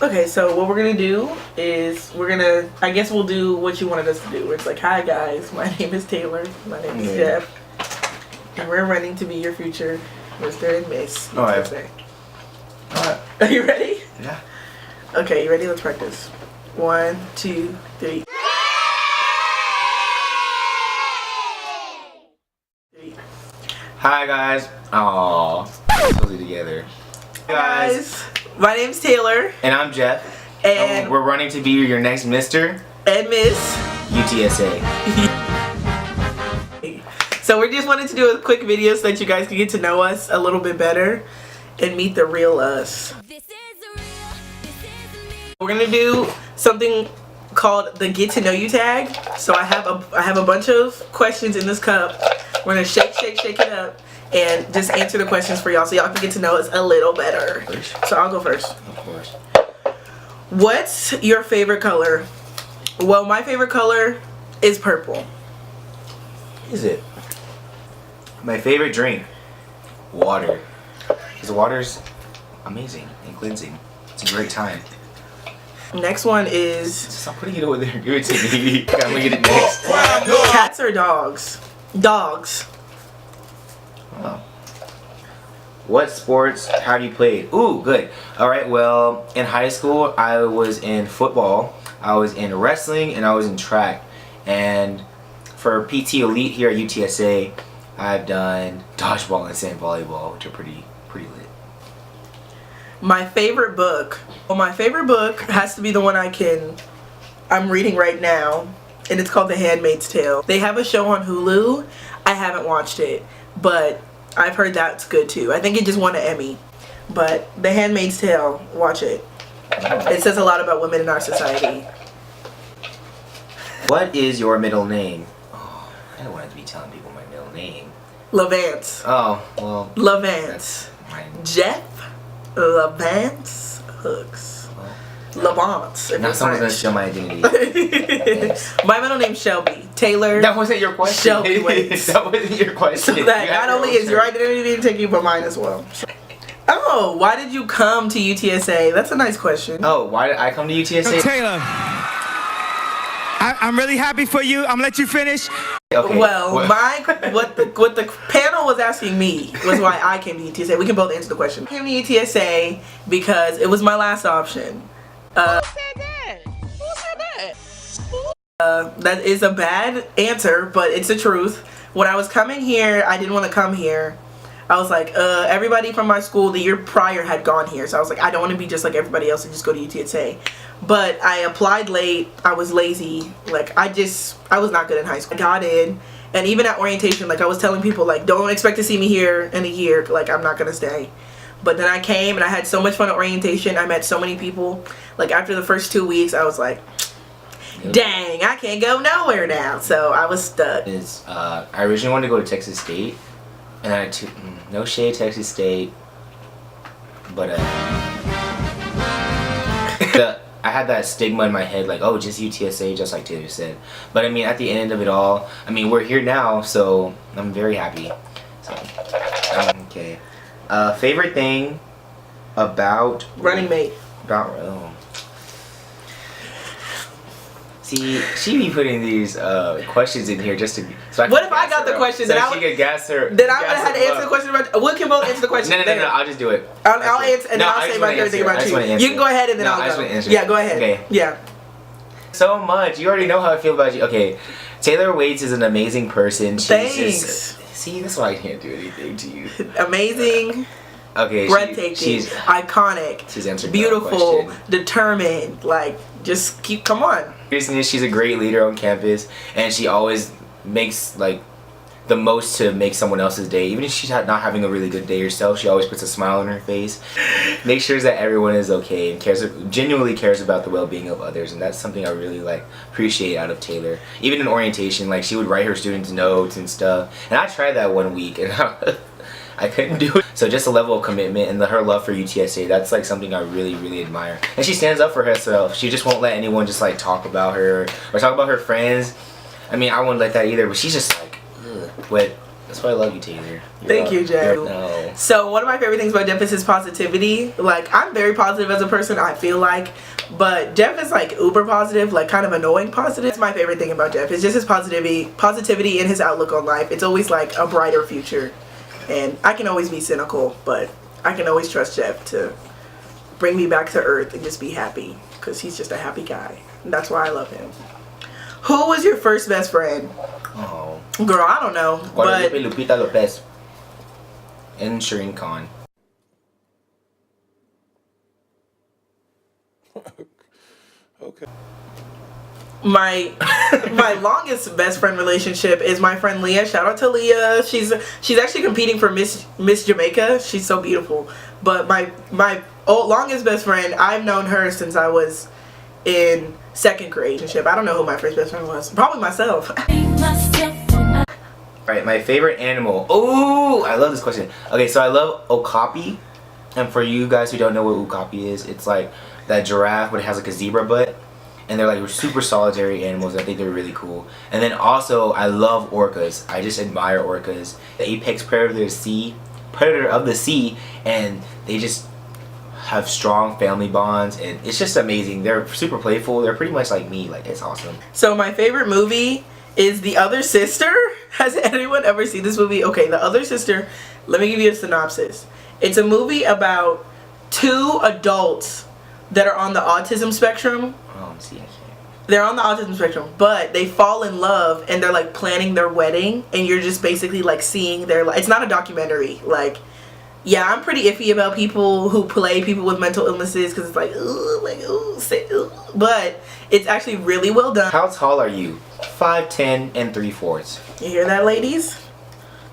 Okay, so what we're gonna do is I guess we'll do what you wanted us to do. It's like, hi guys, my name is Taylor, my name is Jeff, and we're running to be your future Mr. and Miss. Alright. Are you ready? Yeah. Okay, you ready? Let's practice. 1, 2, 3. Hi guys. Aww. Totally together. Hi guys. My name's Taylor. And I'm Jeff. And we're running to be your next Mr. and Miss UTSA. So we just wanted to do a quick video so that you guys can get to know us a little bit better and meet the real us. We're gonna do something called the Get to Know You tag. So I have a bunch of questions in this cup. We're gonna shake it up and just answer the questions for y'all so y'all can get to know us a little better. So I'll go first. Of course. What's your favorite color? Well, my favorite color is purple. Is it? My favorite drink? Water. Because water's amazing and cleansing. It's a great time. Next one is... Stop putting it over there. Give it to me. I'm gonna get it next. Cats or dogs? Dogs. Oh. What sports have you played? Ooh, good. Alright, well, in high school, I was in football, I was in wrestling, and I was in track. And for PT Elite here at UTSA, I've done dodgeball and sand volleyball, which are pretty lit. My favorite book. Well, my favorite book has to be the one I'm reading right now, and it's called The Handmaid's Tale. They have a show on Hulu. I haven't watched it, but I've heard that's good too. I think it just won an Emmy. But The Handmaid's Tale, watch it. It says a lot about women in our society. What is your middle name? Oh, I don't want to be telling people my middle name. Levance. Oh, well. Levance. Jeff Levance Hooks. Levance. Now someone's gonna steal my identity. My middle name's Shelby. Taylor. That wasn't your question. Shelby Waits. That wasn't your question. So that not only is your identity taken, but mine as well. Oh, why did you come to UTSA? That's a nice question. Oh, why did I come to UTSA? So Taylor, I'm really happy for you. I'm gonna let you finish. Okay. Well, what the panel was asking me was why I came to UTSA. We can both answer the question. I came to UTSA because it was my last option. Who said that? That is a bad answer, but it's the truth. When I was coming here, I didn't want to come here. I was like, everybody from my school the year prior had gone here, so I was like, I don't want to be just like everybody else and just go to UTSA. But I applied late. I was lazy. Like, I was not good in high school. I got in, and even at orientation, like, I was telling people, like, don't expect to see me here in a year. Like, I'm not gonna stay. But then I came and I had so much fun at orientation. I met so many people. Like, after the first 2 weeks, I was like, dang, I can't go nowhere now. So I was stuck. I originally wanted to go to Texas State, and I took no shade Texas State, but I had that stigma in my head, like, oh, just UTSA, just like Taylor said. But I mean, at the end of it all, I mean, we're here now, so I'm very happy. So, okay. Favorite thing about Running mate. See, she be putting these questions in here just to. So what if I got the question? So she could gas her. Then I would have had to answer the question about. We can both answer the question. No. I'll just do it. I'll answer, and then I'll say my favorite thing about you. You can go ahead and then I'll go. I just want to answer. Yeah, go ahead. Okay. Yeah. So much. You already know how I feel about you. Okay, Taylor Waits is an amazing person. Thanks. See, that's why I can't do anything to you. Amazing. Okay. Breathtaking. She's iconic. She's answered beautiful. Determined. Like, just come on. She's a great leader on campus, and she always makes like the most to make someone else's day. Even if she's not having a really good day herself, she always puts a smile on her face, makes sure that everyone is okay, and genuinely cares about the well-being of others. And that's something I really appreciate out of Taylor. Even in orientation, like, she would write her students notes and stuff, and I tried that one week and I couldn't do it. So just a level of commitment and her love for UTSA, that's like something I really admire. And she stands up for herself. She just won't let anyone just like talk about her or talk about her friends. I mean, I wouldn't let that either, but she's just like, ugh. But that's why I love you, Taylor. Thank you, Jack. No. So one of my favorite things about Jeff is his positivity. Like, I'm very positive as a person, I feel like, but Jeff is like uber positive, like kind of annoying positive. It's my favorite thing about Jeff. It's just his positivity and his outlook on life. It's always like a brighter future. And I can always be cynical, but I can always trust Jeff to bring me back to earth and just be happy, because he's just a happy guy. And that's why I love him. Who was your first best friend? Oh. Girl, I don't know. But Lupita Lopez and Shireen Khan. Okay. my longest best friend relationship is my friend Leah. Shout out to Leah. She's actually competing for Miss Jamaica. She's so beautiful. But my longest best friend, I've known her since I was in second grade. I don't know who my first best friend was. Probably myself. Alright, my favorite animal. Oh, I love this question. Okay, so I love okapi. And for you guys who don't know what okapi is, it's like that giraffe, but it has like a zebra butt. And they're like super solitary animals. I think they're really cool. And then also, I love orcas. I just admire orcas. The apex predator of the sea, and they just have strong family bonds, and it's just amazing. They're super playful. They're pretty much like me. Like, it's awesome. So my favorite movie is The Other Sister. Has anyone ever seen this movie? Okay, The Other Sister, let me give you a synopsis. It's a movie about two adults that are on the autism spectrum. Oh, see, I can't. They're on the autism spectrum, but they fall in love and they're like planning their wedding, and you're just basically like seeing their life. It's not a documentary. Like, yeah, I'm pretty iffy about people who play people with mental illnesses, because it's like, ooh, say, ooh. But it's actually really well done. How tall are you? 5'10" and 3/4. You hear that, ladies?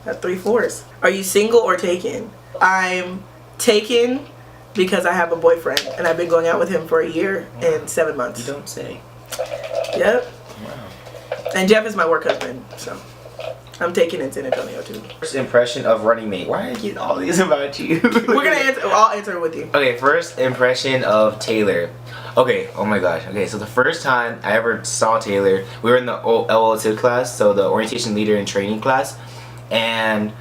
That's 3/4. Are you single or taken? I'm taken because I have a boyfriend, and I've been going out with him for a year and 7 months. You don't say. Yep. Wow. And Jeff is my work husband, so I'm taken in San Antonio too. First impression of Running Mate. Why are I getting all these about you? We're gonna answer. I'll answer it with you. Okay, first impression of Taylor. Okay, oh my gosh. Okay, so the first time I ever saw Taylor, we were in the LL2 class, so the orientation leader and training class, and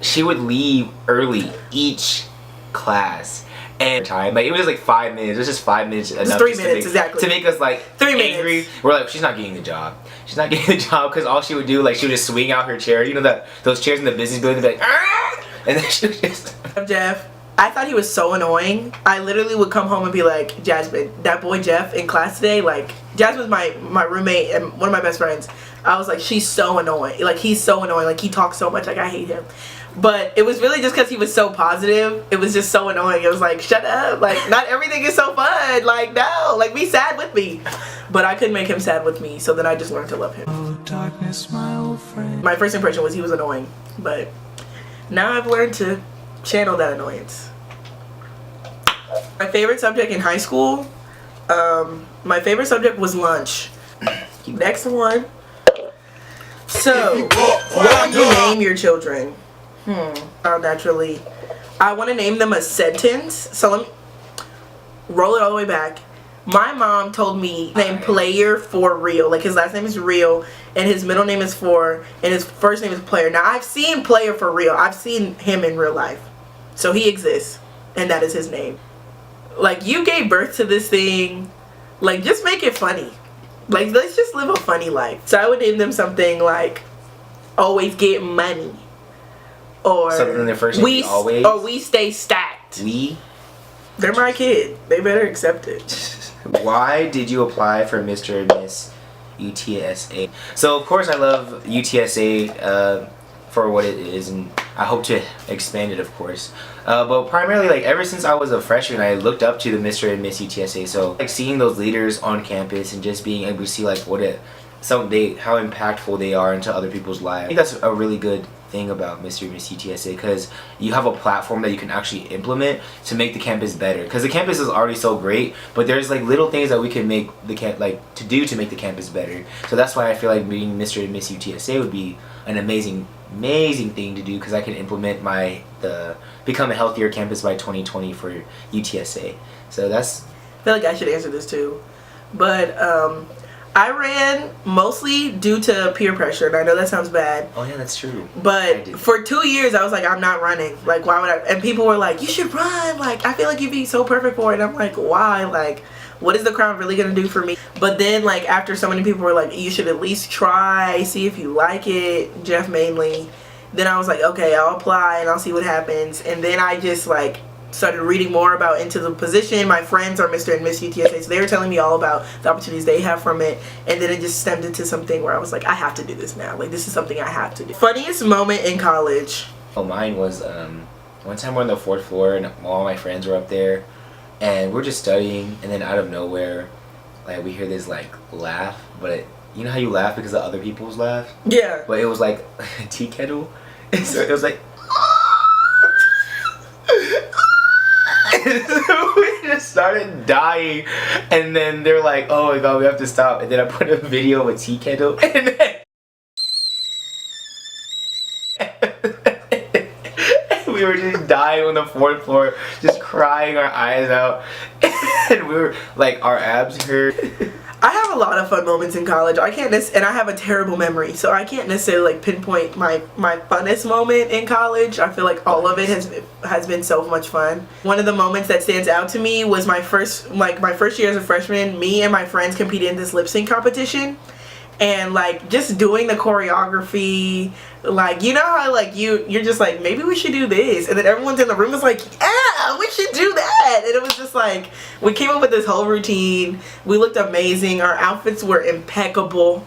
she would leave early each class. And time, like, it was like 5 minutes. It was just 5 minutes. It was 3 minutes exactly to make us like 3 angry. minutes. We're like, she's not getting the job. She's not getting the job, because all she would do, like, she would just swing out her chair. You know that those chairs in the business building, they'd be like, ah! And then she would just. Jeff, I thought he was so annoying. I literally would come home and be like, Jasmine, that boy Jeff in class today, like, Jasmine's my roommate and one of my best friends. I was like, she's so annoying. Like, he's so annoying. Like, he talks so much. Like, I hate him. But it was really just because he was so positive. It was just so annoying. It was like, shut up. Like, not everything is so fun. Like, no. Like, be sad with me. But I couldn't make him sad with me. So then I just learned to love him. Oh, darkness, my old friend. My first impression was he was annoying. But now I've learned to channel that annoyance. My favorite subject in high school, my favorite subject was lunch. Next one. So, what would you name your children? Naturally, I want to name them a sentence. So let me roll it all the way back. My mom told me name Player for real. Like, his last name is Real, and his middle name is For, and his first name is Player. Now, I've seen Player for real. I've seen him in real life. So he exists, and that is his name. Like, you gave birth to this thing. Like, just make it funny. Like, let's just live a funny life. So I would name them something like, always get money. Or something in their first name, always. Or we stay stacked. We? They're my kid. They better accept it. Why did you apply for Mr. and Miss UTSA? So, of course, I love UTSA for what it is, and I hope to expand it, of course. But primarily, like, ever since I was a freshman, I looked up to the Mr. and Miss UTSA. So, like, seeing those leaders on campus and just being able to see, like, how impactful they are into other people's lives. I think that's a really good thing about Mr. and Miss UTSA, because you have a platform that you can actually implement to make the campus better. Because the campus is already so great, but there's like little things that we can make to do to make the campus better. So that's why I feel like being Mr. and Miss UTSA would be an amazing thing to do, because I can implement become a healthier campus by 2020 for UTSA. So that's. I feel like I should answer this too, but I ran mostly due to peer pressure, and I know that sounds bad. Oh yeah, that's true. But for 2 years, I was like, I'm not running. Like, why would I? And people were like, you should run. Like, I feel like you'd be so perfect for it. And I'm like, why? Like, what is the crowd really gonna do for me? But then, like, after so many people were like, you should at least try, see if you like it. Jeff mainly. Then I was like, okay, I'll apply and I'll see what happens. And then I just like started reading more about into the position. My friends are Mr. and Miss UTSA, so they were telling me all about the opportunities they have from it. And then it just stemmed into something where I was like, I have to do this now. Like, this is something I have to do. Funniest moment in college. Oh, mine was one time we're on the 4th floor and all my friends were up there, and we're just studying, and then out of nowhere, like, we hear this like laugh, but you know how you laugh because of other people's laugh? Yeah. But it was like a tea kettle, and so it was like. So we just started dying, and then they're like, oh my god, we have to stop. And then I put a video of a tea kettle, and then we were just dying on the 4th floor, just crying our eyes out, and we were like, our abs hurt. I have a lot of fun moments in college. I can't and I have a terrible memory, so I can't necessarily like pinpoint my funnest moment in college. I feel like all of it has been so much fun. One of the moments that stands out to me was my first year as a freshman. Me and my friends competed in this lip sync competition, and like just doing the choreography, like, you know how like you're just like, maybe we should do this, and then everyone's in the room is like, yeah, we should do that. And it was just like, we came up with this whole routine. We looked amazing. Our outfits were impeccable,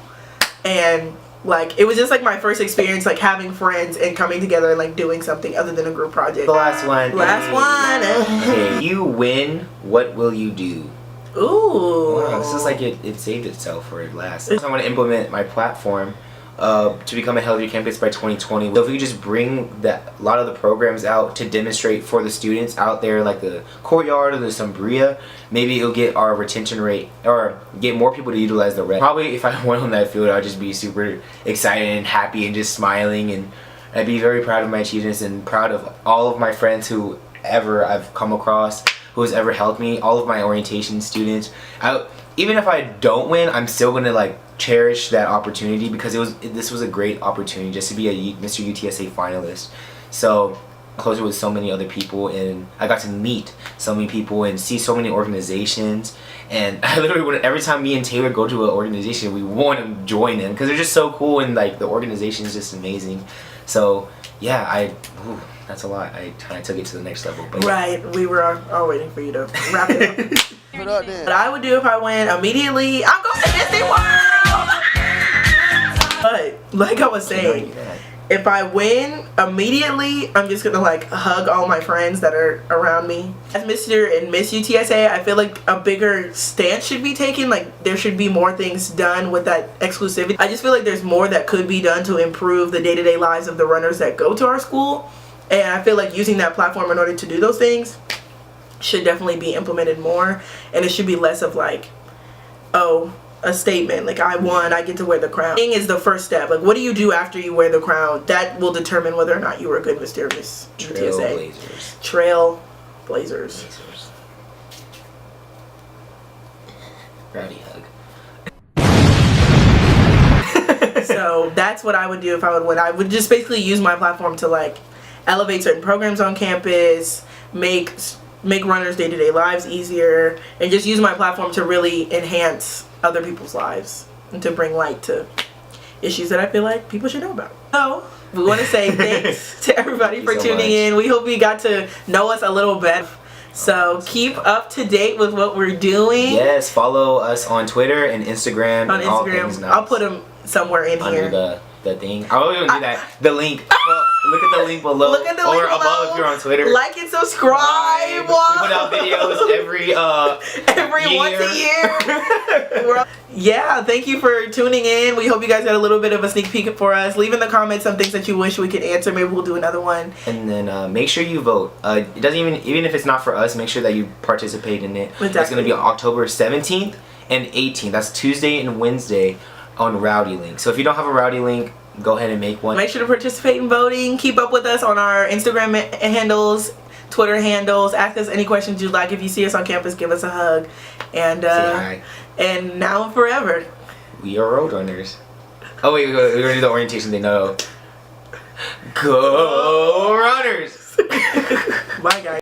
and like it was just like my first experience like having friends and coming together and like doing something other than a group project. The last one. Okay, you win, what will you do? Ooh. Wow, this is like it saved itself for it last. I want to implement my platform to become a healthier campus by 2020. So if we could just bring a lot of the programs out to demonstrate for the students out there, like the courtyard or the Sombria, maybe it'll get our retention rate or get more people to utilize the rec. Probably if I went on that field, I'd just be super excited and happy and just smiling, and I'd be very proud of my achievements and proud of all of my friends who ever I've come across, who has ever helped me, all of my orientation students. Even if I don't win, I'm still gonna like cherish that opportunity, because this was a great opportunity just to be a Mr. UTSA finalist. So closer with so many other people, and I got to meet so many people and see so many organizations, and I literally, every time me and Taylor go to an organization, we want to join them because they're just so cool, and like the organization is just amazing. So yeah, that's a lot. I kind of took it to the next level. But right, we were all waiting for you to wrap it up. What I would do if I win immediately, I'm going to Disney World! But like I was saying, if I win immediately, I'm just gonna like hug all my friends that are around me. As Mr. and Miss UTSA, I feel like a bigger stance should be taken. Like there should be more things done with that exclusivity. I just feel like there's more that could be done to improve the day-to-day lives of the runners that go to our school. And I feel like using that platform in order to do those things should definitely be implemented more. And it should be less of like, oh, a statement like I won, I get to wear the crown. Is the first step. Like, what do you do after you wear the crown? That will determine whether or not you were a good Mr. or Miss UTSA. Trailblazers. Rowdy hug. So that's what I would do if I would win. I would just basically use my platform to like elevate certain programs on campus, make runners' day-to-day lives easier, and just use my platform to really enhance other people's lives and to bring light to issues that I feel like people should know about. So we want to say thanks to everybody for tuning in. We hope you got to know us a little better. So keep up to date with what we're doing. Yes, follow us on Twitter and Instagram. On Instagram, I'll put them somewhere in under here. The thing. I won't even do that. The link. Well, look at the link below. Look at the link or below. Above if you're on Twitter. Like and subscribe. We put out videos every once a year. Yeah, thank you for tuning in. We hope you guys got a little bit of a sneak peek for us. Leave in the comments some things that you wish we could answer. Maybe we'll do another one. And then make sure you vote. It doesn't even if it's not for us, make sure that you participate in it. Exactly. It's going to be October 17th and 18th. That's Tuesday and Wednesday on RowdyLink. So if you don't have a RowdyLink, go ahead and make one. Make sure to participate in voting. Keep up with us on our Instagram handles, Twitter handles. Ask us any questions you'd like. If you see us on campus, give us a hug. And say hi. And now and forever. We are road runners. Oh wait, we're gonna do the orientation thing. No. Go runners! Bye, guys.